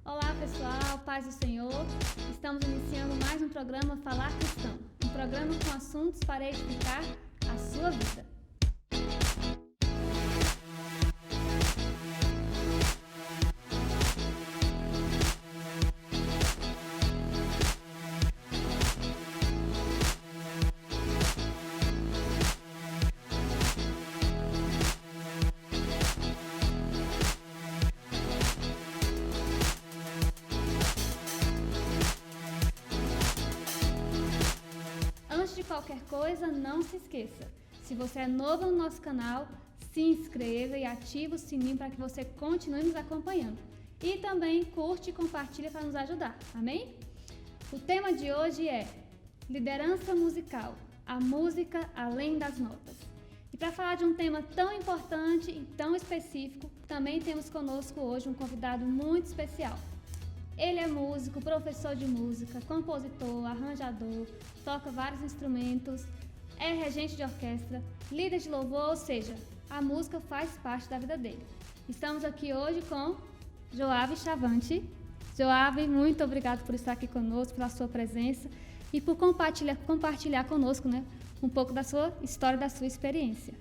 Olá pessoal, paz do Senhor. Estamos iniciando mais um programa Falar Cristão, um programa com assuntos para edificar a sua vida. Antes de qualquer coisa, não se esqueça. Se você é novo no nosso canal, se inscreva e ative o sininho para que você continue nos acompanhando. E também curte e compartilha para nos ajudar, amém? O tema de hoje é liderança musical, a música além das notas. E para falar de um tema tão importante e tão específico, também temos conosco hoje um convidado muito especial. Ele é músico, professor de música, compositor, arranjador, toca vários instrumentos, é regente de orquestra, líder de louvor, ou seja, a música faz parte da vida dele. Estamos aqui hoje com Joave Chavante. Joave, muito obrigado por estar aqui conosco, pela sua presença e por compartilhar conosco, um pouco da sua história, da sua experiência.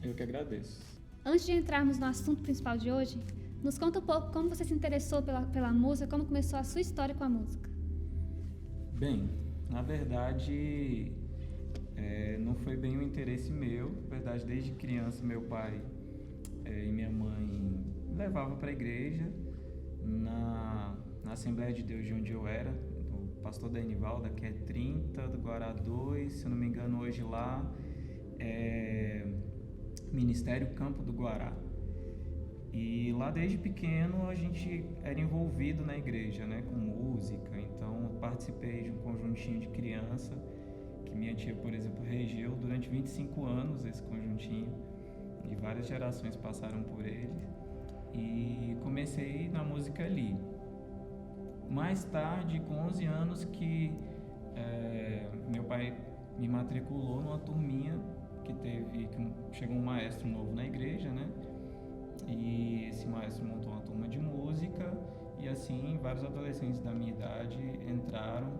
Eu que agradeço. Antes de entrarmos no assunto principal de hoje, nos conta um pouco como você se interessou pela música, como começou a sua história com a música. Bem, na verdade, não foi bem um interesse meu. Na verdade, desde criança, meu pai e minha mãe me levavam para a igreja, na Assembleia de Deus de onde eu era, do pastor Denivalda, que é 30, do Guará 2, se eu não me engano, hoje lá é Ministério Campo do Guará. E lá desde pequeno a gente era envolvido na igreja, com música. Então eu participei de um conjuntinho de criança, que minha tia, por exemplo, regeu durante 25 anos esse conjuntinho. E várias gerações passaram por ele. E comecei na música ali. Mais tarde, com 11 anos, que meu pai me matriculou numa turminha que chegou um maestro novo na igreja, E esse maestro montou uma turma de música e assim vários adolescentes da minha idade entraram.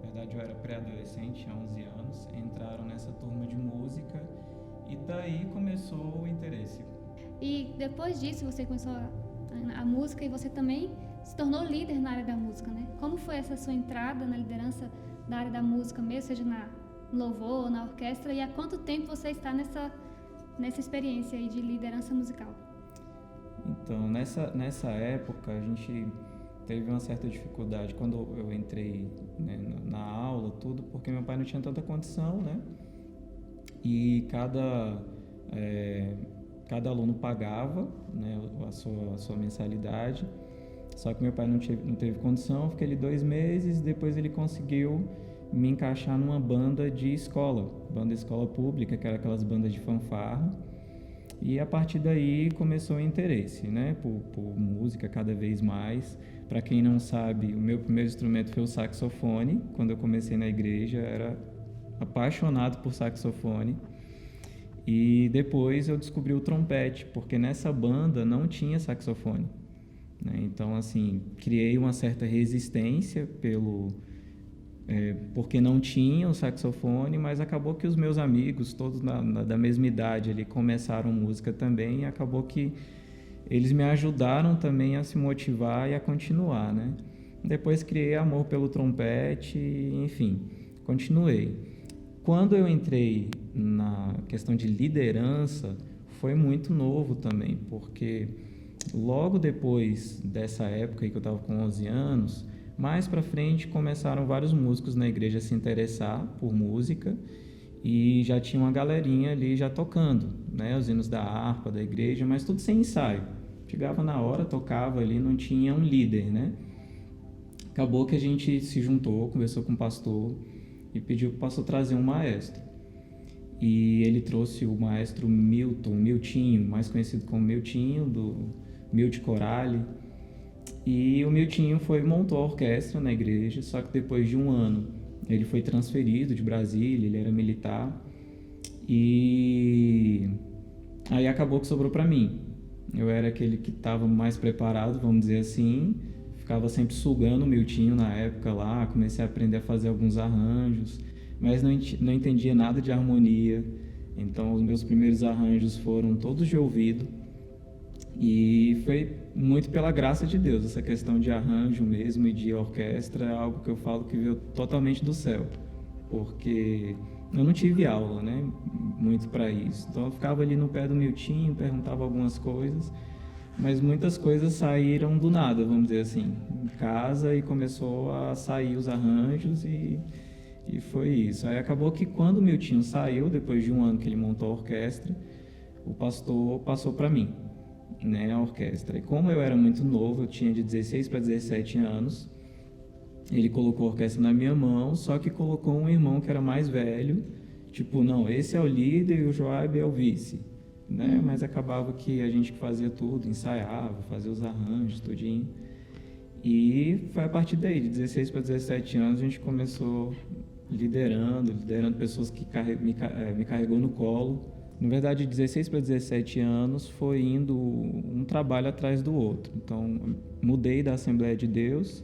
Na verdade eu era pré-adolescente, tinha 11 anos, entraram nessa turma de música e daí começou o interesse. E depois disso você começou a música e você também se tornou líder na área da música, Como foi essa sua entrada na liderança da área da música mesmo, seja na louvor, na orquestra, e há quanto tempo você está nessa experiência aí de liderança musical? Então, nessa época, a gente teve uma certa dificuldade quando eu entrei na aula, tudo, porque meu pai não tinha tanta condição, E cada aluno pagava, a sua mensalidade, só que meu pai não teve condição, fiquei ali 2 meses, depois ele conseguiu me encaixar numa banda de escola pública, que era aquelas bandas de fanfarra. E a partir daí começou o interesse, por música cada vez mais. Para quem não sabe, o meu primeiro instrumento foi o saxofone. Quando eu comecei na igreja, eu era apaixonado por saxofone. E depois eu descobri o trompete, porque nessa banda não tinha saxofone, Então, assim, criei uma certa resistência porque não tinha o saxofone, mas acabou que os meus amigos, todos da mesma idade, ali, começaram música também, e acabou que eles me ajudaram também a se motivar e a continuar, Depois criei amor pelo trompete, enfim, continuei. Quando eu entrei na questão de liderança, foi muito novo também, porque logo depois dessa época aí que eu estava com 11 anos, mais para frente começaram vários músicos na igreja a se interessar por música e já tinha uma galerinha ali já tocando, os hinos da harpa da igreja, mas tudo sem ensaio. Chegava na hora, tocava ali, não tinha um líder, Acabou que a gente se juntou, conversou com o pastor e pediu para o pastor trazer um maestro. E ele trouxe o maestro Miltinho, mais conhecido como Miltinho, do Milt Corale. E o Miltinho montou a orquestra na igreja, só que depois de 1 ano ele foi transferido de Brasília, ele era militar, e aí acabou que sobrou para mim. Eu era aquele que estava mais preparado, vamos dizer assim, ficava sempre sugando o Miltinho na época lá, comecei a aprender a fazer alguns arranjos, mas não entendia nada de harmonia, então os meus primeiros arranjos foram todos de ouvido, e foi muito pela graça de Deus. Essa questão de arranjo mesmo e de orquestra é algo que eu falo que veio totalmente do céu, porque eu não tive aula, né, muito para isso. Então eu ficava ali no pé do Miltinho, perguntava algumas coisas, mas muitas coisas saíram do nada, vamos dizer assim, em casa, e começou a sair os arranjos e foi isso. Aí acabou que quando o Miltinho saiu, depois de um ano que ele montou a orquestra, o pastor passou para mim, né, a orquestra. E como eu era muito novo, eu tinha de 16 para 17 anos, ele colocou a orquestra na minha mão, só que colocou um irmão que era mais velho, tipo, não, esse é o líder e o Joab é o vice, né? Mas acabava que a gente fazia tudo, ensaiava, fazia os arranjos, tudinho. E foi a partir daí, de 16 para 17 anos, a gente começou liderando pessoas que me carregou no colo. Na verdade, de 16 para 17 anos foi indo um trabalho atrás do outro. Então, mudei da Assembleia de Deus,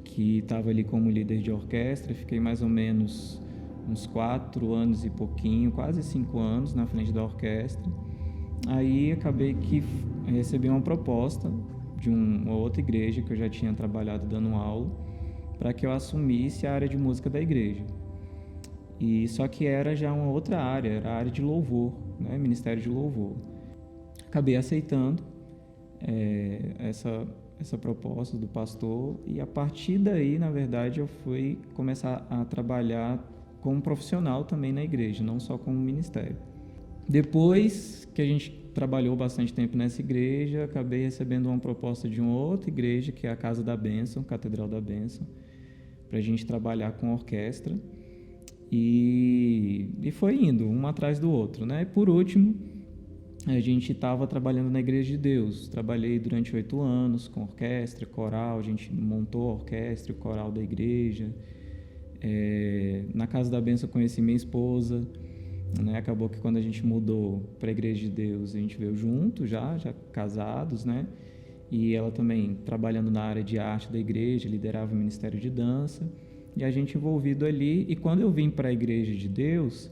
que estava ali como líder de orquestra, fiquei mais ou menos uns 4 anos e pouquinho, quase 5 anos na frente da orquestra. Aí acabei que recebi uma proposta de uma outra igreja que eu já tinha trabalhado dando aula, para que eu assumisse a área de música da igreja. E só que era já uma outra área, era a área de louvor, né? Ministério de louvor. Acabei aceitando essa proposta do pastor, e a partir daí, na verdade, eu fui começar a trabalhar como profissional também na igreja, não só como ministério. Depois que a gente trabalhou bastante tempo nessa igreja, acabei recebendo uma proposta de uma outra igreja, que é a Casa da Bênção, Catedral da Bênção, para a gente trabalhar com orquestra. E foi indo, um atrás do outro, né? E por último, a gente estava trabalhando na Igreja de Deus. Trabalhei durante 8 anos com orquestra, coral, a gente montou a orquestra e o coral da igreja. Na Casa da Bênção eu conheci minha esposa, né? Acabou que quando a gente mudou para a Igreja de Deus, a gente veio junto já casados, né? E ela também trabalhando na área de arte da igreja, liderava o Ministério de Dança. E a gente envolvido ali, e quando eu vim para a Igreja de Deus,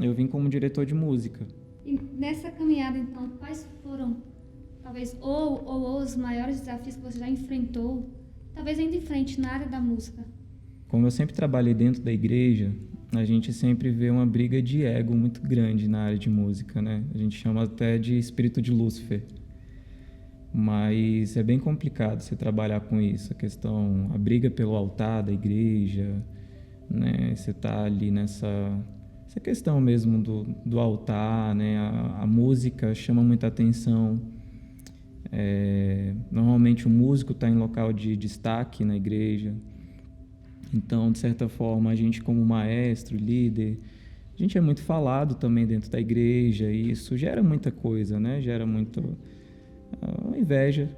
eu vim como diretor de música. E nessa caminhada, então, quais foram, talvez, ou os maiores desafios que você já enfrentou, talvez ainda em frente na área da música? Como eu sempre trabalhei dentro da igreja, a gente sempre vê uma briga de ego muito grande na área de música, né? A gente chama até de espírito de Lúcifer. Mas é bem complicado você trabalhar com isso, a briga pelo altar da igreja, né? Você está ali nessa questão mesmo do altar, né? A música chama muita atenção. Normalmente o músico está em local de destaque na igreja. Então, de certa forma, a gente como maestro, líder, a gente é muito falado também dentro da igreja, e isso gera muita coisa, né? Gera muito inveja,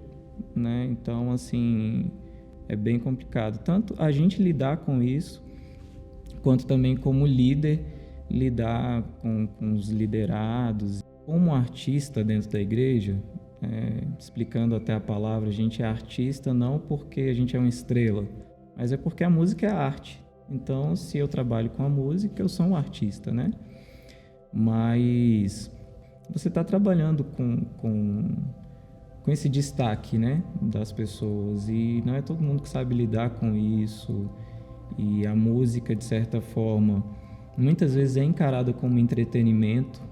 né? Então, assim, é bem complicado. Tanto a gente lidar com isso, quanto também como líder, lidar com os liderados. Como artista dentro da igreja, explicando até a palavra, a gente é artista não porque a gente é uma estrela, mas é porque a música é arte. Então, se eu trabalho com a música, eu sou um artista, né? Mas você está trabalhando com esse destaque, né, das pessoas, e não é todo mundo que sabe lidar com isso. E a música, de certa forma, muitas vezes é encarada como entretenimento,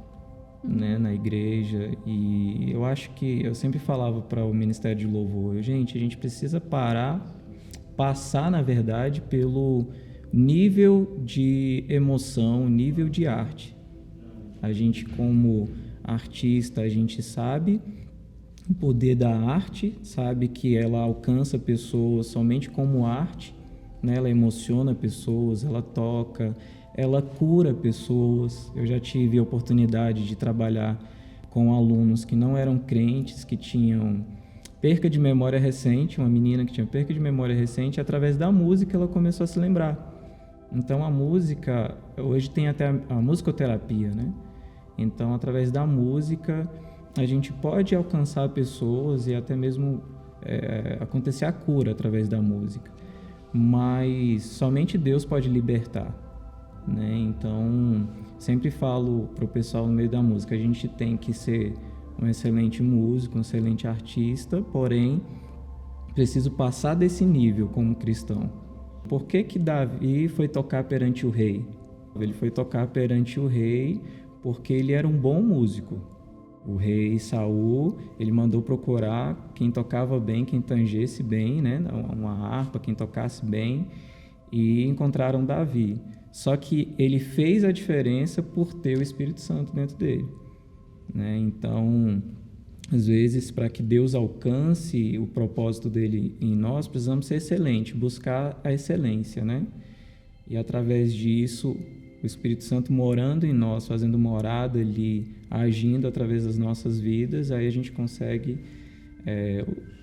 né, na igreja. E eu acho que eu sempre falava para o Ministério de Louvor, a gente precisa passar, na verdade, pelo nível de emoção, nível de arte. A gente, como artista, a gente sabe o poder da arte, sabe que ela alcança pessoas somente como arte, né? Ela emociona pessoas, ela toca, ela cura pessoas. Eu já tive a oportunidade de trabalhar com alunos que não eram crentes, que tinham perca de memória recente, uma menina que tinha perca de memória recente, e através da música ela começou a se lembrar. Então a música, hoje tem até a musicoterapia, né? Então, através da música, a gente pode alcançar pessoas e até mesmo acontecer a cura através da música. Mas somente Deus pode libertar, né? Então, sempre falo para o pessoal no meio da música, a gente tem que ser um excelente músico, um excelente artista, porém, preciso passar desse nível como cristão. Por que que Davi foi tocar perante o rei? Ele foi tocar perante o rei porque ele era um bom músico. O rei Saul, ele mandou procurar quem tocava bem, quem tangesse bem, né? Uma harpa, quem tocasse bem, e encontraram Davi. Só que ele fez a diferença por ter o Espírito Santo dentro dele, né? Então, às vezes, para que Deus alcance o propósito dele em nós, precisamos ser excelentes, buscar a excelência, né? E através disso, o Espírito Santo morando em nós, fazendo morada ali, agindo através das nossas vidas, aí a gente consegue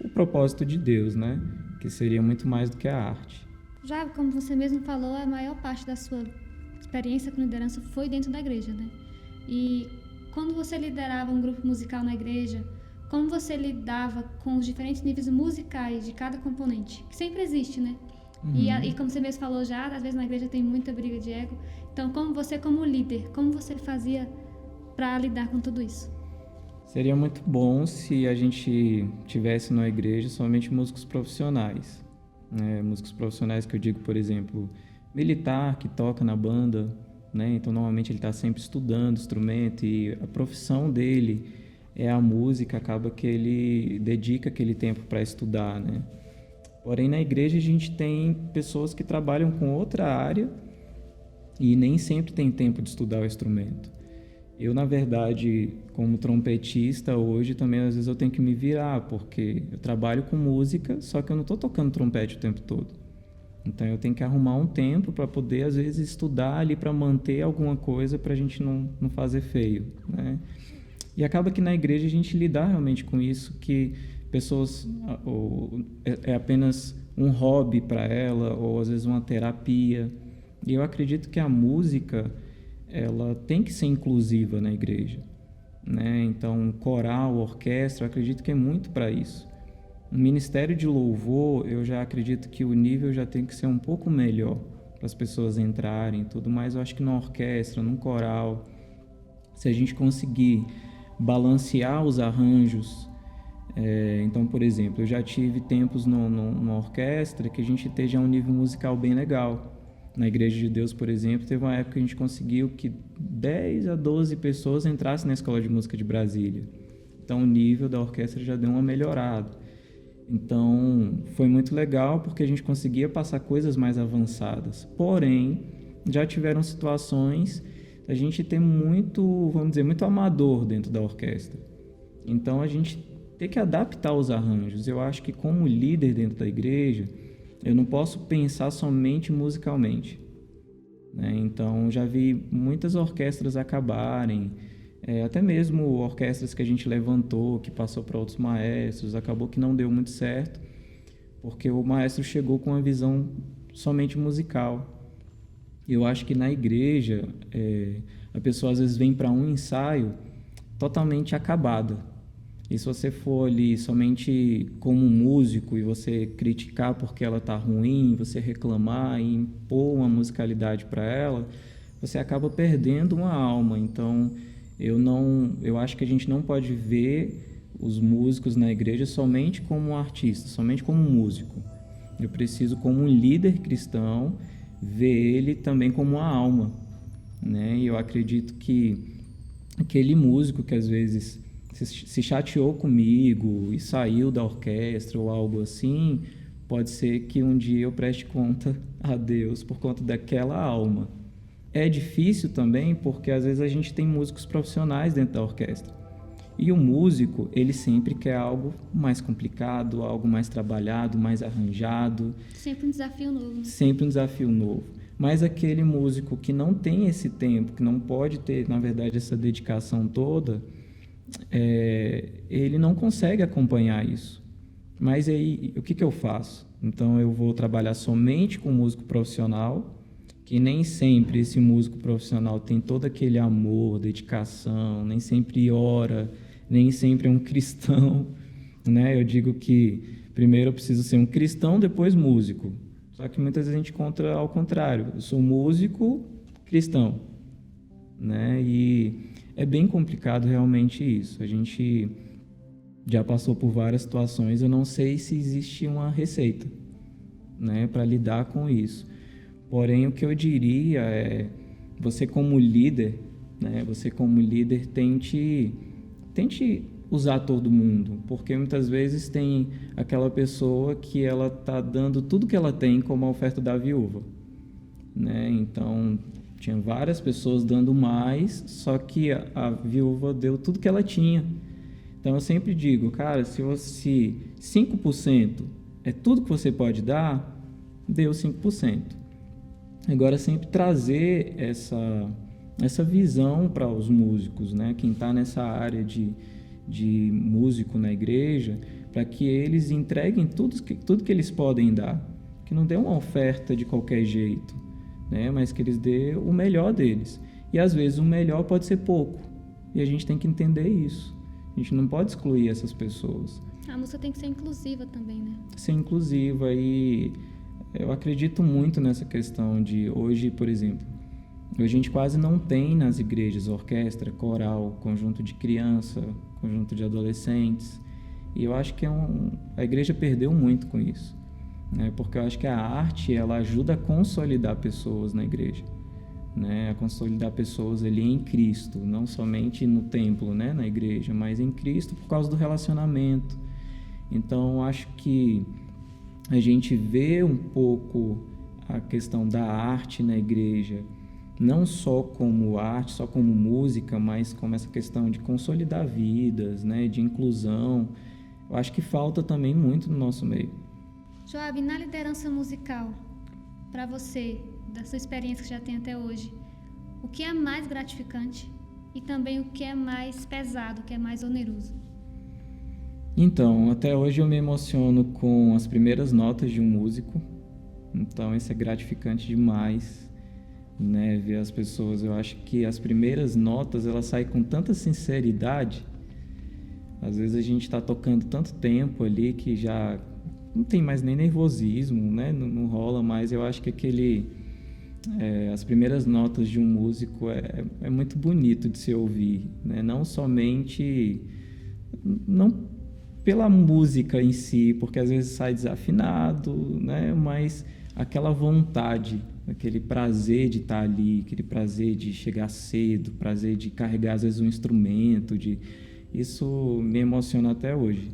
o propósito de Deus, né? Que seria muito mais do que a arte. Já, como você mesmo falou, a maior parte da sua experiência com liderança foi dentro da igreja, né? E quando você liderava um grupo musical na igreja, como você lidava com os diferentes níveis musicais de cada componente? Que sempre existe, né? Uhum. E como você mesmo falou já, às vezes na igreja tem muita briga de ego. Então, como líder, como você fazia para lidar com tudo isso? Seria muito bom se a gente tivesse na igreja somente músicos profissionais, né? Músicos profissionais que eu digo, por exemplo, militar que toca na banda, né? Então, normalmente ele está sempre estudando instrumento e a profissão dele é a música, acaba que ele dedica aquele tempo para estudar, né? Porém, na igreja a gente tem pessoas que trabalham com outra área e nem sempre tem tempo de estudar o instrumento. Eu, na verdade, como trompetista, hoje também às vezes eu tenho que me virar, porque eu trabalho com música, só que eu não estou tocando trompete o tempo todo. Então eu tenho que arrumar um tempo para poder, às vezes, estudar ali para manter alguma coisa para a gente não fazer feio, né? E acaba que na igreja a gente lidar realmente com isso, que pessoas é apenas um hobby para ela, ou às vezes uma terapia. E eu acredito que a música, ela tem que ser inclusiva na igreja, né? Então, coral, orquestra, eu acredito que é muito para isso. No ministério de louvor, eu já acredito que o nível já tem que ser um pouco melhor para as pessoas entrarem e tudo mais. Eu acho que na orquestra, num coral, se a gente conseguir balancear os arranjos. Então, por exemplo, eu já tive tempos numa orquestra que a gente esteja um nível musical bem legal. Na Igreja de Deus, por exemplo, teve uma época que a gente conseguiu que 10 a 12 pessoas entrassem na Escola de Música de Brasília. Então, o nível da orquestra já deu uma melhorada. Então, foi muito legal porque a gente conseguia passar coisas mais avançadas. Porém, já tiveram situações a gente tem muito, vamos dizer, muito amador dentro da orquestra. Então, a gente tem que adaptar os arranjos. Eu acho que como líder dentro da igreja, eu não posso pensar somente musicalmente, né? Então, já vi muitas orquestras acabarem, até mesmo orquestras que a gente levantou, que passou para outros maestros, acabou que não deu muito certo, porque o maestro chegou com uma visão somente musical. Eu acho que na igreja, a pessoa às vezes vem para um ensaio totalmente acabada. E se você for ali somente como músico e você criticar porque ela está ruim, você reclamar e impor uma musicalidade para ela, você acaba perdendo uma alma. Então, eu acho que a gente não pode ver os músicos na igreja somente como um artista, somente como um músico. Eu preciso, como um líder cristão, ver ele também como uma alma, né? E eu acredito que aquele músico que às vezes se chateou comigo e saiu da orquestra ou algo assim, pode ser que um dia eu preste conta a Deus por conta daquela alma. É difícil também porque às vezes a gente tem músicos profissionais dentro da orquestra. E o músico, ele sempre quer algo mais complicado, algo mais trabalhado, mais arranjado. Sempre um desafio novo. Sempre um desafio novo. Mas aquele músico que não tem esse tempo, que não pode ter, na verdade, essa dedicação toda, ele não consegue acompanhar isso. Mas aí, o que eu faço? Então, eu vou trabalhar somente com músico profissional, que nem sempre esse músico profissional tem todo aquele amor, dedicação, nem sempre ora, nem sempre é um cristão, né? Eu digo que primeiro eu preciso ser um cristão, depois músico. Só que muitas vezes a gente encontra ao contrário. Eu sou músico cristão, né? E é bem complicado realmente isso. A gente já passou por várias situações. Eu não sei se existe uma receita, né, para lidar com isso. Porém, o que eu diria é, você como líder, né, tente usar todo mundo, porque muitas vezes tem aquela pessoa que ela está dando tudo que ela tem como a oferta da viúva, né? Então, tinha várias pessoas dando mais, só que a viúva deu tudo que ela tinha. Então, eu sempre digo, cara, se 5% é tudo que você pode dar, dê os 5%. Agora, sempre trazer essa visão para os músicos, né? Quem está nessa área de músico na igreja, para que eles entreguem tudo que eles podem dar, que não dê uma oferta de qualquer jeito, né? Mas que eles dê o melhor deles. E às vezes o melhor pode ser pouco, e a gente tem que entender isso. A gente não pode excluir essas pessoas. A música tem que ser inclusiva também, né? Ser inclusiva, e eu acredito muito nessa questão de hoje, por exemplo, a gente quase não tem nas igrejas orquestra, coral, conjunto de criança, conjunto de adolescentes, e eu acho que a igreja perdeu muito com isso, né? Porque eu acho que a arte, ela ajuda a consolidar pessoas na igreja, né? A consolidar pessoas ali em Cristo, não somente no templo, né? Na igreja, mas em Cristo por causa do relacionamento. Então, eu acho que a gente vê um pouco a questão da arte na igreja, não só como arte, só como música, mas como essa questão de consolidar vidas, né, de inclusão. Eu acho que falta também muito no nosso meio. Joab, na liderança musical, para você, da sua experiência que já tem até hoje, o que é mais gratificante e também o que é mais pesado, o que é mais oneroso? Então, até hoje eu me emociono com as primeiras notas de um músico, então isso é gratificante demais, né, ver as pessoas. Eu acho que as primeiras notas, elas saem com tanta sinceridade. Às vezes a gente está tocando tanto tempo ali que já não tem mais nem nervosismo, né? Não rola mais. Eu acho que as primeiras notas de um músico é muito bonito de se ouvir, né? Não somente não pela música em si, porque às vezes sai desafinado, né? Mas aquela vontade, aquele prazer de estar ali, aquele prazer de chegar cedo, prazer de carregar às vezes um instrumento, isso me emociona até hoje,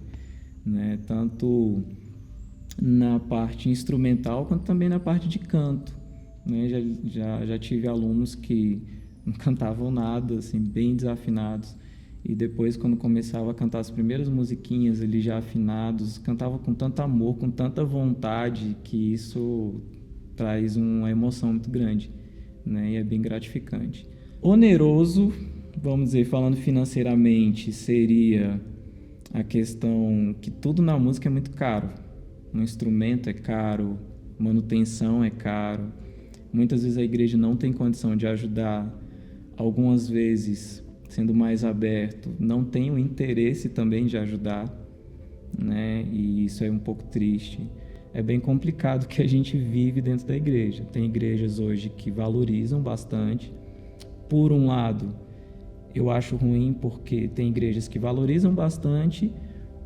né? Tanto na parte instrumental quanto também na parte de canto, né? Já tive alunos que não cantavam nada, assim, bem desafinados, e depois, quando começava a cantar as primeiras musiquinhas ali já afinados, cantava com tanto amor, com tanta vontade, que isso traz uma emoção muito grande, né? E é bem gratificante. Oneroso, vamos dizer, falando financeiramente, seria a questão que tudo na música é muito caro. Um instrumento é caro, manutenção é caro. Muitas vezes a igreja não tem condição de ajudar. Algumas vezes, sendo mais aberto, não tem o interesse também de ajudar, né? E isso é um pouco triste. É bem complicado que a gente vive dentro da igreja. Tem igrejas hoje que valorizam bastante. Por um lado, eu acho ruim porque tem igrejas que valorizam bastante,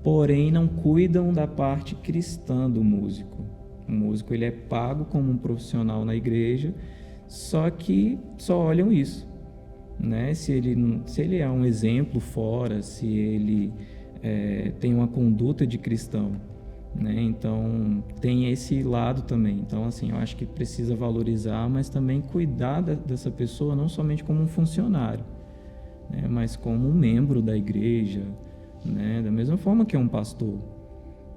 porém não cuidam da parte cristã do músico. O músico, ele é pago como um profissional na igreja, só que só olham isso, né? Se ele é um exemplo fora, se ele tem uma conduta de cristão, né? Então tem esse lado também. Então, assim, eu acho que precisa valorizar, mas também cuidar dessa pessoa não somente como um funcionário, né? Mas como um membro da igreja, né? Da mesma forma que é um pastor,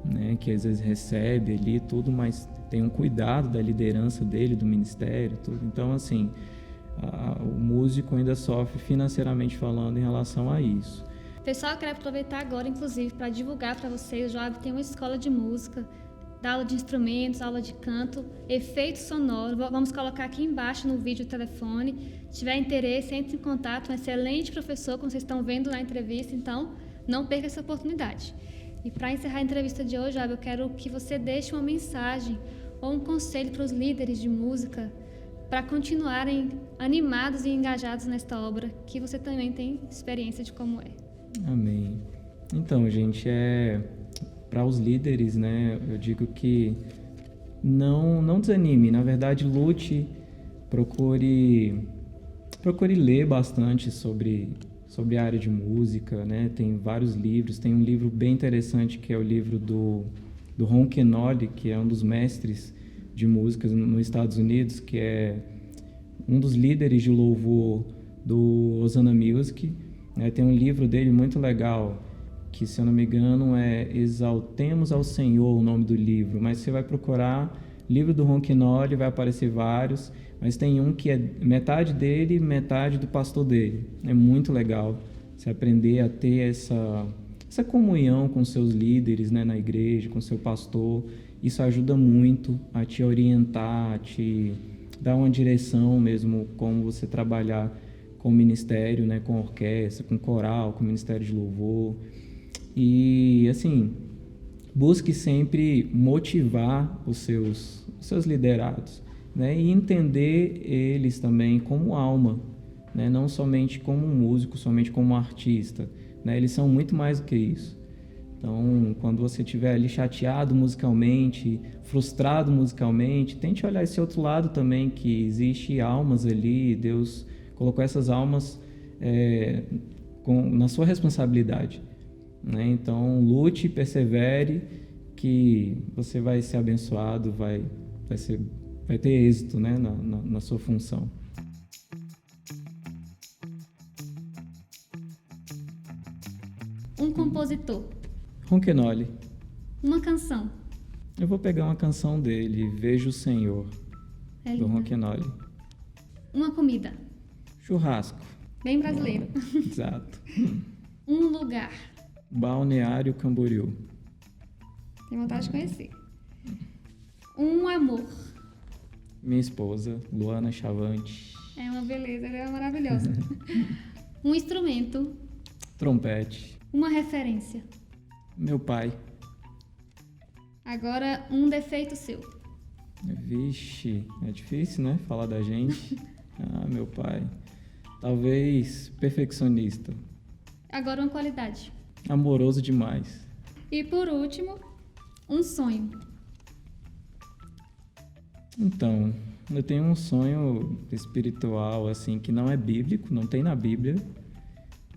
né? Que às vezes recebe ali tudo, mas tem um cuidado da liderança dele, do ministério, tudo. Então, assim, o músico ainda sofre financeiramente falando em relação a isso. Pessoal, eu quero aproveitar agora, inclusive, para divulgar para vocês. O Joab tem uma escola de música, dá aula de instrumentos, aula de canto, efeito sonoro. Vamos colocar aqui embaixo no vídeo o telefone. Se tiver interesse, entre em contato. Um excelente professor, como vocês estão vendo na entrevista, então não perca essa oportunidade. E para encerrar a entrevista de hoje, Joab, eu quero que você deixe uma mensagem ou um conselho para os líderes de música para continuarem animados e engajados nesta obra, que você também tem experiência de como é. Amém. Então, gente, para os líderes, né, eu digo que não desanime, na verdade, lute, procure ler bastante sobre a área de música, né? Tem vários livros, tem um livro bem interessante que é o livro do Ron Kenoly, que é um dos mestres de músicas nos Estados Unidos, que é um dos líderes de louvor do Hosanna Music, né? Tem um livro dele muito legal, que, se eu não me engano, é Exaltemos ao Senhor, o nome do livro, mas você vai procurar livro do Ron Kenoly, vai aparecer vários, mas tem um que é metade dele e metade do pastor dele. É muito legal você aprender a ter essa comunhão com seus líderes, né, na igreja, com seu pastor. Isso ajuda muito a te orientar, a te dar uma direção mesmo, como você trabalhar com o ministério, né, com orquestra, com coral, com ministério de louvor. E, assim, busque sempre motivar os seus liderados, né, e entender eles também como alma, né, não somente como um músico, somente como um artista, né, eles são muito mais do que isso. Então, quando você estiver ali chateado musicalmente, frustrado musicalmente, tente olhar esse outro lado também, que existe almas ali, Deus colocou essas almas na sua responsabilidade, né? Então, lute, persevere, que você vai ser abençoado, vai ter êxito, né, na sua função. Um compositor. Ron Kenoly. Uma canção. Eu vou pegar uma canção dele, Vejo o Senhor, do Ron Kenoly. Uma comida. Churrasco. Bem brasileiro. Exato. Um lugar. Balneário Camboriú. Tenho vontade de conhecer. Um amor. Minha esposa, Luana Chavante. É uma beleza, ela é maravilhosa. Um instrumento. Trompete. Uma referência. Meu pai. Agora, um defeito seu. Vixe, é difícil, né? Falar da gente. Meu pai. Talvez perfeccionista. Agora, uma qualidade. Amoroso demais. E por último, um sonho. Então, eu tenho um sonho espiritual, assim, que não é bíblico, não tem na Bíblia.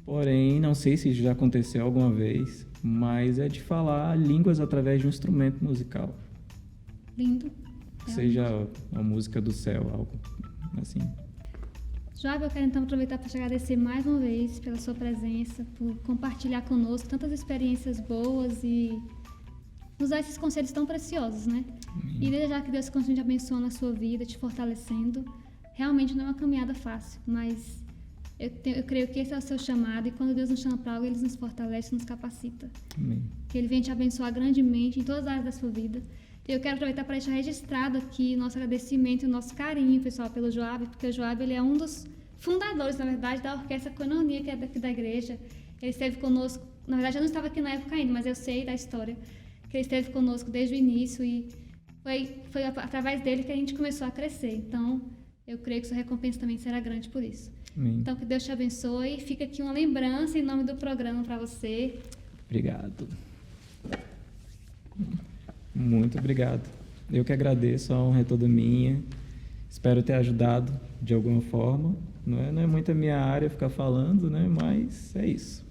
Porém, não sei se isso já aconteceu alguma vez, mas é de falar línguas através de um instrumento musical. Lindo. Seja a música do céu, algo assim. Joab, eu quero então aproveitar para te agradecer mais uma vez pela sua presença, por compartilhar conosco tantas experiências boas e nos dar esses conselhos tão preciosos, né? E desejar que Deus continue te abençoando na sua vida, te fortalecendo. Realmente não é uma caminhada fácil, mas eu creio que esse é o seu chamado, e quando Deus nos chama para algo, Ele nos fortalece, nos capacita. Amém. Que Ele venha te abençoar grandemente em todas as áreas da sua vida. E eu quero aproveitar para deixar registrado aqui o nosso agradecimento e o nosso carinho, pessoal, pelo Joab, porque o Joab, ele é um dos fundadores, na verdade, da Orquestra Koinonia, que é daqui da igreja. Ele esteve conosco, na verdade eu não estava aqui na época ainda, mas eu sei da história, que ele esteve conosco desde o início, e foi através dele que a gente começou a crescer. Então, eu creio que sua recompensa também será grande por isso. Amém. Então, que Deus te abençoe. Fica aqui uma lembrança em nome do programa para você. Obrigado. Muito obrigado. Eu que agradeço, a honra é toda minha. Espero ter ajudado de alguma forma. Não é muito a minha área ficar falando, né? Mas é isso.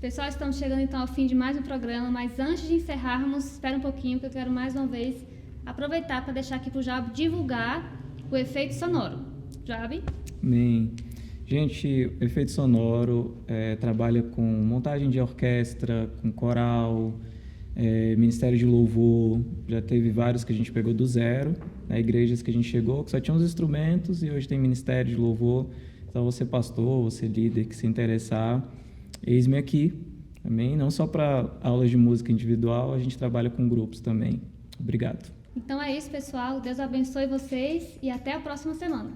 Pessoal, estamos chegando então ao fim de mais um programa, mas antes de encerrarmos, espera um pouquinho que eu quero mais uma vez aproveitar para deixar aqui para o Joab divulgar o efeito sonoro. Joab? Amém. Gente, o Efeito Sonoro trabalha com montagem de orquestra, com coral, ministério de louvor. Já teve vários que a gente pegou do zero, né? Igrejas que a gente chegou, que só tinha os instrumentos, e hoje tem ministério de louvor. Então, você pastor, você líder que se interessar, eis-me aqui. Amém? Não só para aulas de música individual, a gente trabalha com grupos também. Obrigado. Então é isso, pessoal. Deus abençoe vocês e até a próxima semana.